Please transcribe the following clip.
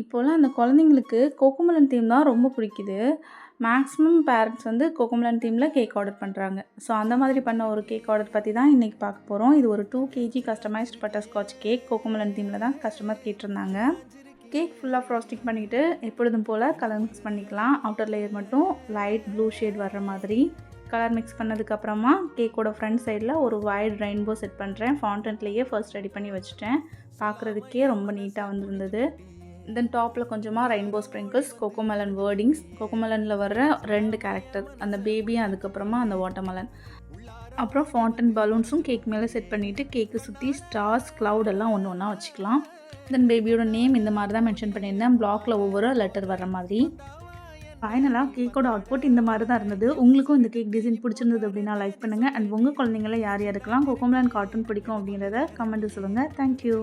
இப்போலாம் அந்த குழந்தைங்களுக்கு கோகோமெலன் தீம் தான் ரொம்ப பிடிக்குது. மேக்ஸிமம் பேரண்ட்ஸ் வந்து கோகோமெலன் தீம்ல கேக் ஆர்டர் பண்ணுறாங்க. ஸோ அந்த மாதிரி பண்ண ஒரு கேக் ஆர்டர் பற்றி தான் இன்றைக்கி பார்க்க போகிறோம். இது ஒரு 2 KG customised butterscotch cake Cocomelon தீமில் தான் கஸ்டமர் கேட்டிருந்தாங்க. கேக் ஃபுல்லாக ஃப்ராஸ்டிங் பண்ணிவிட்டு எப்பொழுதும் போல் கலர் மிக்ஸ் பண்ணிக்கலாம். அவுட்டர் லேயர் மட்டும் லைட் ப்ளூ ஷேட் வர்ற மாதிரி கலர் மிக்ஸ் பண்ணதுக்கப்புறமா கேக்கோட ஃப்ரண்ட் சைடில் ஒரு வைட் ரெயின்போ செட் பண்ணுறேன். ஃபாண்டன்ட்லேயே ஃபர்ஸ்ட் ரெடி பண்ணி வச்சுட்டேன். பார்க்குறதுக்கே ரொம்ப நீட்டாக வந்திருந்தது. தென் டாப்பில் கொஞ்சமாக ரெயின்போ ஸ்ப்ரிங்கிள்ஸ், கோகோமெலன் வேர்டிங்ஸ், கோகோமெலனில் வர்ற 2 கேரக்டர், அந்த பேபி அதுக்கப்புறமா அந்த வாட்டர்மெலன், அப்புறம் ஃபாண்டன் பலூன்ஸும் கேக் மேலே செட் பண்ணிவிட்டு கேக்கு சுற்றி ஸ்டார்ஸ், க்ளவுட் எல்லாம் ஒன்று ஒன்றா வச்சுக்கலாம். தென் பேபியோட நேம் இந்த மாதிரி தான் மென்ஷன் பண்ணியிருந்தேன். பிளாக்ல ஒவ்வொரு லெட்டர் வர்ற மாதிரி. ஃபைனலாக கேக்கோட அவுட்புட் இந்த மாதிரி தான் இருந்தது. உங்களுக்கும் இந்த கேக் டிசைன் பிடிச்சிருந்தது அப்படின்னா லைக் பண்ணுங்கள். அண்ட் உங்கள் குழந்தைங்கள யார் யாருக்கெல்லாம் கோகோமெலன் கார்ட்டூன் பிடிக்கும் அப்படின்றத கமெண்ட்டு சொல்லுங்கள். தேங்க்யூ.